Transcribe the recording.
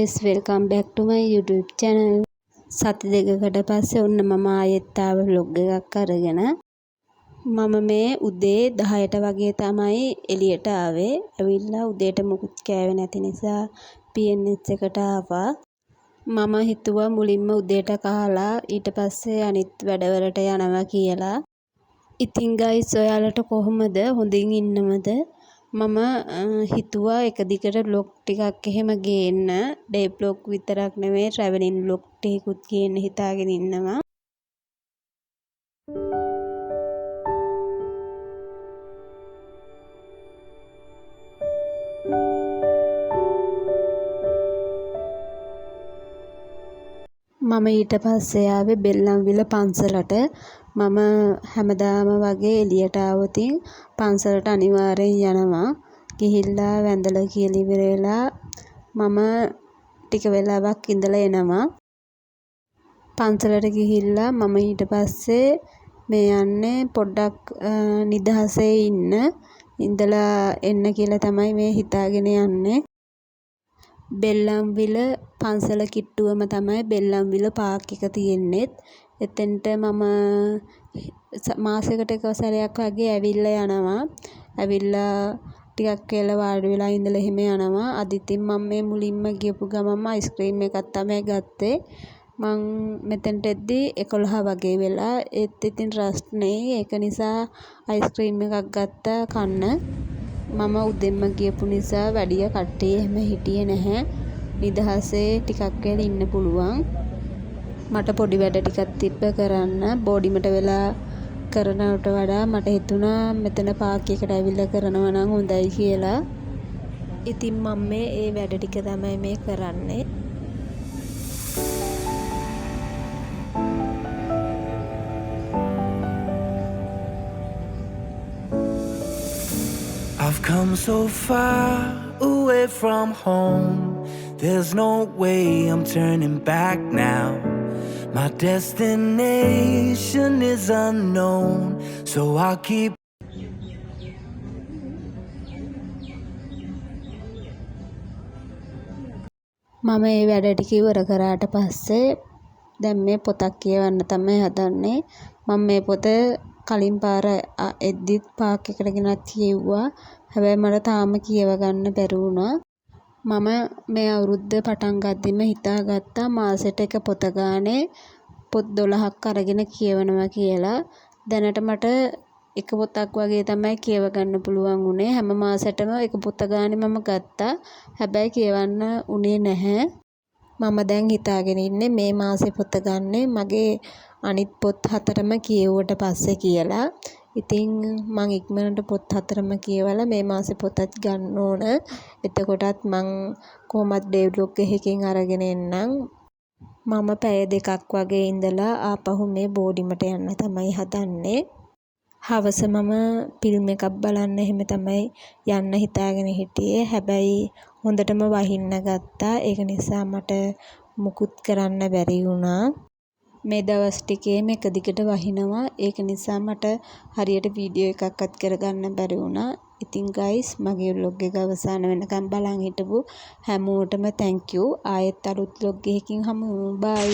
guys, welcome back to my YouTube channel. සති දෙකකට පස්සේ ඔන්න මම ආයෙත් ආව vlog එකක් අරගෙන. මම මේ උදේ 10ට වගේ තමයි එළියට ආවේ. ඇවිල්ලා උදේට මුකුත් කෑවේ නැති නිසා PNS එකට ආවා. මම හිතුවා මුලින්ම උදේට කාලා ඊට පස්සේ අනිත් වැඩවලට යනවා කියලා. ඉතින් guys, ඔයාලට කොහොමද? හොඳින් ඉන්නවද? මම හිතුවා එක දිගට vlog ටිකක් එහෙම ගේන්න. day vlog විතරක් නෙමෙයි traveling vlog ටිකකුත් ගේන්න හිතාගෙන ඉන්නවා. මම ඊට පස්සේ ආවේ බෙල්ලන්විල පන්සලට. මම හැමදාම වගේ එළියට ආවොතින් පන්සලට අනිවාර්යෙන් යනවා. ගිහිල්ලා වැඳලා කියලා ඉවර වෙලා මම ටික වෙලාවක් ඉඳලා එනවා. පන්සලට ගිහිල්ලා මම ඊට පස්සේ මේ යන්නේ පොඩ්ඩක් නිදහසේ ඉඳලා එන්න කියලා තමයි මේ හිතාගෙන යන්නේ. බෙල්ලන්විල පන්සල කිට්ටුවම තමයි බෙල්ලන්විල පාක් එක තියෙන්නේ. එතෙන්ට මම මාසෙකට එක සැරයක් වගේ ඇවිල්ලා යනවා. ඇවිල්ලා ටිකක් වෙලා වාඩි වෙලා ඉඳලා එහෙම යනවා. අද ඉතින් මම මේ මුලින්ම ගියපු ගමන්ම අයිස්ක්‍රීම් එකක් තමයි ගත්තේ. මං මෙතෙන්ට එද්දි 11 වගේ වෙලා ඒත් ඉතින් රස් නෙයි. ඒක නිසා අයිස්ක්‍රීම් එකක් ගත්තා කන්න. මම උදෙන්ම ගියපු නිසා වැඩිය කට්ටිය එහෙම හිටියේ නැහැ. නිදහසේ ටිකක් වෙලා ඉන්න පුළුවන්. මට පොඩි වැඩ ටිකක් තිබ්බ කරන්න. බෝඩිමට වෙලා කරනවට වඩා මට හිතුණා මෙතන පාක් එකට ඇවිල්ලා කරනවා නම් හොඳයි කියලා. ඉතින් මම මේ වැඩ ටික තමයි මේ කරන්නේ. I've come so far away from home. There's no way I'm turning back now. My destination is unknown, so I'll keep. මම මේ වැඩ ටික ඉවර කරාට පස්සේ දැන් මේ පොතක් කියවන්න තමයි හදන්නේ. මම මේ පොත කලින් පාර එද්දිත් පාක් එකට ගෙනත් කියෙව්වා. හැබැයි මට තාම කියව ගන්න බැරි වුණා. මම මේ අවුරුද්ද පටන් ගද්දිම හිතාගත්තා මාසෙට එක පොත ගානේ පොත් 12ක් අරගෙන කියවනවා කියලා. දැනට මට එක පොතක් වගේ තමයි කියව ගන්න පුළුවන් උනේ. හැම මාසෙටම එක පොත ගානේ මම ගත්තා. හැබැයි කියවන්න උනේ නැහැ. මම දැන් හිතාගෙන ඉන්නේ මේ මාසේ පොත ගන්නේ මගේ අනිත් පොත් 4ම කියෙව්වට පස්සේ කියලා. ඉතින් මං ඉක්මනට පොත් 4ම කියවලා මේ මාසේ පොතත් ගන්න ඕන. එතකොටත් මං කොහොමත් day vlog එකකින් අරගෙන එන්නම්. මම පැය 2ක් වගේ ඉඳලා ආපහු මේ බෝඩිමට යන්න තමයි හදන්නේ. හවස මම ෆිල්ම් එකක් බලන්න එහෙම තමයි යන්න හිතාගෙන හිටියේ. හැබැයි හොඳටම වහින්න ගත්තා. ඒක නිසා මට මුකුත් කරන්න බැරි වුණා. මේ දවස් ටිකේම එක දිගට වහිනවා. ඒක නිසා මට හරියට වීඩියෝ එකක්වත් කරගන්න බැරි වුණා. ඉතින් guys, මගේ vlog එක අවසාන වෙනකම් බලන් හිටපු හැමෝටම thank you. ආයෙත් අලුත් vlog එකකින් හමු. bye.